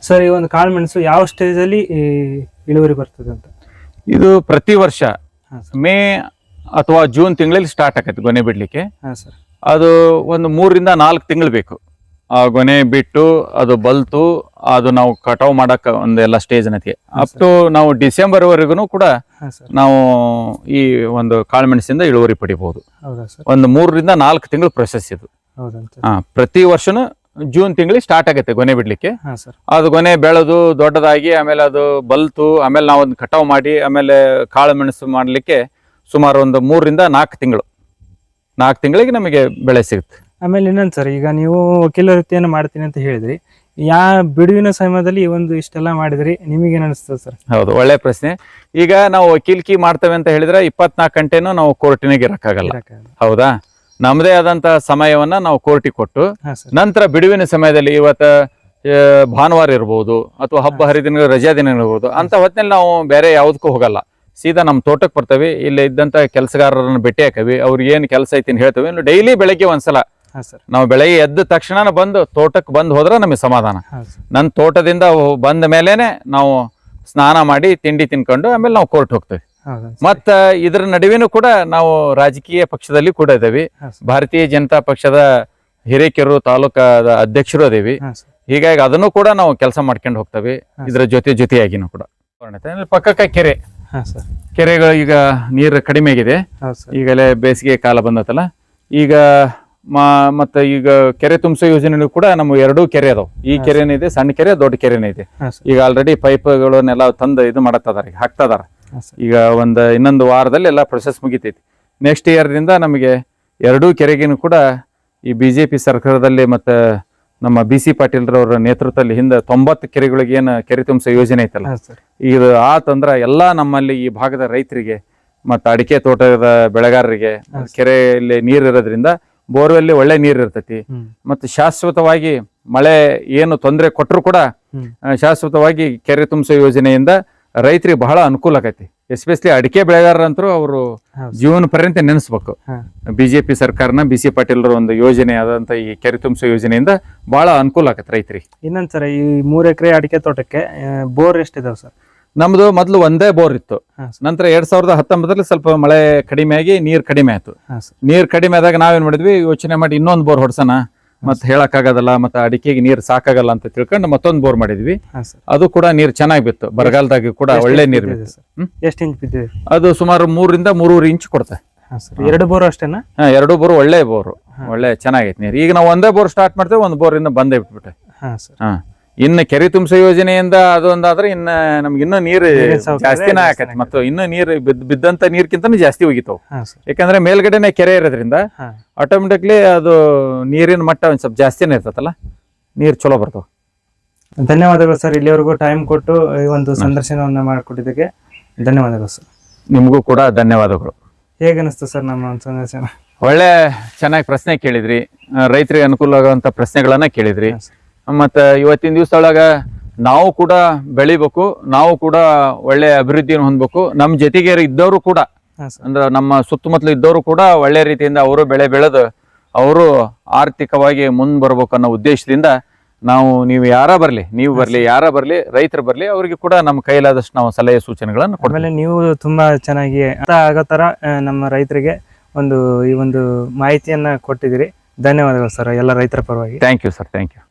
Sir ಈ ಒಂದು ಕಾಳುಮೆಣಸು ಯಾವ ಸ್ಟೇಜ್ ಅಲ್ಲಿ ಇಳುವರಿ ಬರ್ತದೆ ಅಂತ? ಇದು ಪ್ರತಿ ವರ್ಷ ಹಾಂ ಸರ್. ಮೇ ಅಥವಾ ಜೂನ್ ತಿಂಗಳಲ್ಲಿ ಸ್ಟಾರ್ಟ್ ಆಕೈತೆ ಗೊನೆ ಬಿಡ್ಲಿಕ್ಕೆ. ಹಾಂ ಸರ್. ಅದು ಒಂದು 3 ರಿಂದ 4 ತಿಂಗಳು ಬೇಕು. ಆ ಗೊನೆ ಬಿಟ್ಟು ಅದು ಬಲ್ತು ಅದು ನಾವು ಕಟಾವ್ ಮಾಡಕ್ ಒಂದೆಲ್ಲ ಸ್ಟೇಜ್ ನತಿಗೆ ಅಪ್ ಟು ನಾವು ಡಿಸೆಂಬರ್ ವರೆಗೂ ಕೂಡ ನಾವು ಈ ಒಂದು ಕಾಳುಮೆಣಸಿಂದ ಇಳುವರಿ ಪಡಿಬಹುದು. ಒಂದು 3 ರಿಂದ 4 ತಿಂಗಳು ಪ್ರೊಸೆಸ್ ಇದು. ಪ್ರತಿ ವರ್ಷನೂ ಜೂನ್ ತಿಂಗಳಿಗೆ ಸ್ಟಾರ್ಟ್ ಆಗುತ್ತೆ ಗೊನೆ ಬಿಡ್ಲಿಕ್ಕೆ. ಅದು ಗೊನೆ ಬೆಳೆದು ದೊಡ್ಡದಾಗಿ ಆಮೇಲೆ ಅದು ಬಲ್ತು ಆಮೇಲೆ ನಾವು ಅದನ್ನ ಕಟಾವ್ ಮಾಡಿ ಆಮೇಲೆ ಕಾಳು ಮೆಣಸು ಮಾಡ್ಲಿಕ್ಕೆ ಸುಮಾರು ಒಂದು 3 ರಿಂದ 4 ತಿಂಗಳು 4 ತಿಂಗಳಿಗೆ ನಮಗೆ ಬೆಳೆ ಸಿಗುತ್ತೆ. ಆಮೇಲೆ ಇನ್ನೊಂದು ಸರ್, ಈಗ ನೀವು ವಕೀಲ ವೃತ್ತಿಯನ್ನು ಮಾಡ್ತೀನಿ ಅಂತ ಹೇಳಿದ್ರಿ, ಬಿಡುವಿನ ಸಮಯದಲ್ಲಿ ಈ ಒಂದು ಇಷ್ಟೆಲ್ಲ ಮಾಡಿದ್ರಿ, ನಿಮಗೇನು ಅನಿಸ್ತದೆ ಸರ್? ಹೌದು, ಒಳ್ಳೆ ಪ್ರಶ್ನೆ. ಈಗ ನಾವು ವಕೀಲ್ಕಿ ಮಾಡ್ತೇವೆ ಅಂತ ಹೇಳಿದ್ರೆ 24 ಗಂಟೆನೂ ನಾವು ಕೋರ್ಟಿನಾಗ ಇರಕ್ಕಾಗಲ್ಲ. ಹೌದಾ, ನಮ್ಮದೇ ಆದಂತ ಸಮಯವನ್ನ ನಾವು ಕೋರ್ಟಿಗೆ ಕೊಟ್ಟು ನಂತರ ಬಿಡುವಿನ ಸಮಯದಲ್ಲಿ ಇವತ್ತ ಭಾನುವಾರ ಇರ್ಬೋದು ಅಥವಾ ಹಬ್ಬ ಹರಿದಿನ ರಜಾ ದಿನ ಇರ್ಬೋದು ಅಂತ ಹೊತ್ತಿನಲ್ಲಿ ನಾವು ಬೇರೆ ಯಾವುದಕ್ಕೂ ಹೋಗಲ್ಲ. ಸೀದಾ ನಮ್ಮ ತೋಟಕ್ಕೆ ಬರ್ತೇವೆ. ಇಲ್ಲಿ ಇದ್ದಂತ ಕೆಲಸಗಾರರನ್ನು ಭೇಟಿ ಹಾಕವಿ, ಅವ್ರಿಗೆ ಏನು ಕೆಲಸ ಐತಿ ಅಂತ ಹೇಳ್ತೇವೆ. ಡೈಲಿ ಬೆಳಗ್ಗೆ ಒಂದ್ಸಲ ನಾವು ಬೆಳಗ್ಗೆ ಎದ್ದ ತಕ್ಷಣ ಬಂದು ತೋಟಕ್ಕೆ ಬಂದು ಹೋದ್ರೆ ನಮಗೆ ಸಮಾಧಾನ. ನನ್ನ ತೋಟದಿಂದ ಬಂದ ಮೇಲೇನೆ ನಾವು ಸ್ನಾನ ಮಾಡಿ ತಿಂಡಿ ತಿನ್ಕೊಂಡು ಆಮೇಲೆ ನಾವು ಕೋರ್ಟ್ ಹೋಗ್ತೇವೆ. ಮತ್ತ ಇದ್ರ ನಡುವೆನೂ ಕೂಡ ನಾವು ರಾಜಕೀಯ ಪಕ್ಷದಲ್ಲಿ ಕೂಡ ಇದ್ದೇವೆ. ಭಾರತೀಯ ಜನತಾ ಪಕ್ಷದ ಹಿರೇಕೆರೂರು ತಾಲೂಕಾದ ಅಧ್ಯಕ್ಷರು ಅದೇವಿ. ಹೀಗಾಗಿ ಅದನ್ನು ಕೂಡ ನಾವು ಕೆಲಸ ಮಾಡ್ಕೊಂಡು ಹೋಗ್ತೇವೆ. ಇದ್ರ ಜೊತೆಯಾಗಿನೂ ಕೂಡ ಪಕ್ಕಕ್ಕ ಕೆರೆಗಳು ಈಗ ನೀರು ಕಡಿಮೆ ಆಗಿದೆ. ಈಗಲೇ ಬೇಸಿಗೆ ಕಾಲ ಬಂದತ್ತಲ್ಲ. ಈಗ ಮತ್ತೆ ಈಗ ಕೆರೆ ತುಂಬಿಸೋ ಯೋಜನೆ ಕೂಡ ನಮ್ಮ 2 ಕೆರೆ ಅದಾವ. ಈ ಕೆರೆನೇ ಇದೆ, ಸಣ್ಣ ಕೆರೆ, ದೊಡ್ಡ ಕೆರೆನೇ ಇದೆ. ಈಗ ಆಲ್ರೆಡಿ ಪೈಪ್ಗಳನ್ನೆಲ್ಲ ತಂದು ಇದು ಮಾಡತ್ತದಾರ, ಹಾಕ್ತದಾರ. ಈಗ ಇನ್ನೊಂದು ವಾರದಲ್ಲಿ ಎಲ್ಲ ಪ್ರೊಸೆಸ್ ಮುಗಿತೈತಿ. ನೆಕ್ಸ್ಟ್ ಇಯರ್ದಿಂದ ನಮಗೆ 2 ಕೆರೆಗಿನೂ ಕೂಡ ಈ ಬಿಜೆಪಿ ಸರ್ಕಾರದಲ್ಲಿ ಮತ್ತೆ ನಮ್ಮ BC ಪಾಟೀಲ್ರವ್ರ ನೇತೃತ್ವದಲ್ಲಿ ಹಿಂದೆ 90 ಕೆರೆಗಳಿಗೆ ಏನು ಕೆರೆ ತುಂಬಿಸೋ ಯೋಜನೆ ಐತಲ್ಲ, ಇದು ಆತಂದ್ರ ಎಲ್ಲಾ ನಮ್ಮಲ್ಲಿ ಈ ಭಾಗದ ರೈತರಿಗೆ ಮತ್ತೆ ಅಡಿಕೆ ತೋಟದ ಬೆಳೆಗಾರರಿಗೆ ಕೆರೆಯಲ್ಲಿ ನೀರು ಇರೋದ್ರಿಂದ ಬೋರ್ವೆಲ್ಲಿ ಒಳ್ಳೆ ನೀರು ಇರ್ತೈತಿ. ಮತ್ತೆ ಶಾಶ್ವತವಾಗಿ ಮಳೆ ಏನು ತೊಂದರೆ ಕೊಟ್ಟರು ಕೂಡ ಶಾಶ್ವತವಾಗಿ ಕೆರೆ ತುಂಬಿಸೋ ಯೋಜನೆಯಿಂದ ರೈತರಿಗೆ ಬಹಳ ಅನುಕೂಲ ಆಗೈತಿ. ಎಸ್ಪೆಷಲಿ ಅಡಿಕೆ ಬೆಳೆಗಾರರಂತರೂ ಅವರು ಜೀವನ ಪರ್ಯಂತ ನೆನೆಸ್ಬೇಕು. ಬಿಜೆಪಿ ಸರ್ಕಾರನ BC ಪಾಟೀಲ್ರ ಒಂದು ಯೋಜನೆ ಆದಂತ ಈ ಕೆರೆ ತುಂಬಿಸೋ ಯೋಜನೆಯಿಂದ ಬಹಳ ಅನುಕೂಲ ಆಗತ್ತೆ ರೈತರಿಗೆ. ಇನ್ನೊಂದ್ ಸರ್, ಈ 3 ಎಕರೆ ಅಡಿಕೆ ತೋಟಕ್ಕೆ ಬೋರ್ ಎಷ್ಟಿದಾವ ಸರ್? ನಮ್ದು ಮೊದಲು ಒಂದೇ ಬೋರ್ ಇತ್ತು. ನಂತರ 2019 ಸ್ವಲ್ಪ ಮಳೆ ಕಡಿಮೆ ಆಗಿ ನೀರ್ ಕಡಿಮೆ ಆಯ್ತು. ನೀರ್ ಕಡಿಮೆ ಆದಾಗ ನಾವೇನ್ ಮಾಡಿದ್ವಿ, ಯೋಚನೆ ಮಾಡಿ ಇನ್ನೊಂದು ಬೋರ್ ಹೊಡ್ಸೋಣ, ಮತ್ತೆ ಹೇಳಕ್ ಆಗೋದಲ್ಲ, ಮತ್ತೆ ಅಡಿಕೆಗೆ ನೀರ್ ಸಾಕಾಗಲ್ಲ ಅಂತ ತಿಳ್ಕೊಂಡು ಮತ್ತೊಂದು ಬೋರ್ ಮಾಡಿದ್ವಿ. ಅದು ಕೂಡ ನೀರ್ ಚೆನ್ನಾಗಿ ಬಿತ್ತು. ಬರಗಾಲದಾಗ ಕೂಡ ಒಳ್ಳೆ ನೀರ್ ಬಿತ್ತು. ಎಷ್ಟು ಇಂಚ್ ಬಿದ್ದಿದೆ? ಅದು ಸುಮಾರು 3 ರಿಂದ 3.5 ಇಂಚ್ ಕೊಡ್ತೆ. 2 ಬೋರ್ ಅಷ್ಟೇನಾ? 2 ಬೋರ್ ಒಳ್ಳೆ ಬೋರ್, ಒಳ್ಳೆ ಚೆನ್ನಾಗೈತೆ ನೀರು. ಈಗ ನಾವು ಒಂದೇ ಬೋರ್ ಸ್ಟಾರ್ಟ್ ಮಾಡ್ತೇವೆ, 1 ಬೋರ್ ಇಂದ ಬಂದೇ ಬಿಟ್ಬಿಟ್ಟೆ. ಇನ್ನು ಕೆರೆ ತುಂಬಿಸೋ ಯೋಜನೆಯಿಂದ ಅದೊಂದಾದ್ರೆ ಇನ್ನ ನಮ್ಗೆ ಇನ್ನೂ ನೀರು ಜಾಸ್ತಿನೇ ಆಕತಿ. ಮತ್ತು ಇನ್ನೂ ನೀರು ಬಿದ್ದಂತ ನೀರ್ಕಿಂತ ಜಾಸ್ತಿ ಹೋಗಿತಾವ. ಯಾಕಂದ್ರೆ ಮೇಲ್ಗಡೆನೆ ಕೆರೆ ಇರೋದ್ರಿಂದ ಆಟೋಮೆಟಿಕ್ಲಿ ಅದು ನೀರಿನ ಮಟ್ಟ ಒಂದ್ ಸ್ವಲ್ಪ ಜಾಸ್ತಿನೇ ಇರ್ತತಲ್ಲ, ನೀರು ಚಲೋ ಬರ್ತಾವ. ಧನ್ಯವಾದಗಳು ಸರ್, ಇಲ್ಲಿವರೆಗೂ ಟೈಮ್ ಕೊಟ್ಟು ಈ ಒಂದು ಸಂದರ್ಶನವನ್ನ ಮಾಡಿಕೊಟ್ಟಿದ್ದಕ್ಕೆ ಧನ್ಯವಾದಗಳು ಸರ್. ನಿಮಗೂ ಕೂಡ ಧನ್ಯವಾದಗಳು. ಹೇಗೆ ಅನಿಸ್ತು ಸರ್ ನಮ್ಮ ಒಂದು ಸಂದರ್ಶನ? ಒಳ್ಳೆ ಚೆನ್ನಾಗಿ ಪ್ರಶ್ನೆ ಕೇಳಿದ್ರಿ, ರೈತರಿಗೆ ಅನುಕೂಲ ಆಗುವಂತ ಪ್ರಶ್ನೆಗಳನ್ನ ಕೇಳಿದ್ರಿ. ಮತ್ತೆ ಇವತ್ತಿನ ದಿವಸದೊಳಗ ನಾವು ಕೂಡ ಬೆಳಿಬೇಕು, ನಾವು ಕೂಡ ಒಳ್ಳೆ ಅಭಿವೃದ್ಧಿಯನ್ನು ಹೊಂದಬೇಕು. ನಮ್ಮ ಜೊತೆಗೆ ಇದ್ದವರು ಕೂಡ ಅಂದ್ರೆ ನಮ್ಮ ಸುತ್ತಮುತ್ತಲು ಇದ್ದವರು ಕೂಡ ಒಳ್ಳೆ ರೀತಿಯಿಂದ ಅವರು ಬೆಳೆ ಬೆಳೆದು ಅವರು ಆರ್ಥಿಕವಾಗಿ ಮುಂದೆ ಬರ್ಬೇಕು ಅನ್ನೋ ಉದ್ದೇಶದಿಂದ ನೀವು ಯಾರ ಬರ್ಲಿ, ನೀವು ಬರ್ಲಿ, ಯಾರ ಬರ್ಲಿ, ರೈತರು ಬರ್ಲಿ, ಅವರಿಗೆ ಕೂಡ ನಮ್ಮ ಕೈಲಾದಷ್ಟು ನಾವು ಸಲಹೆ ಸೂಚನೆಗಳನ್ನು ಕೊಡ್ಮೇಲೆ ನೀವು ತುಂಬಾ ಚೆನ್ನಾಗಿ ಆಗೋ ತರ ನಮ್ಮ ರೈತರಿಗೆ ಈ ಒಂದು ಮಾಹಿತಿಯನ್ನ ಕೊಟ್ಟಿದ್ದೀರಿ. ಧನ್ಯವಾದಗಳು ಸರ್, ಎಲ್ಲ ರೈತರ ಪರವಾಗಿ. Thank you sir, thank you.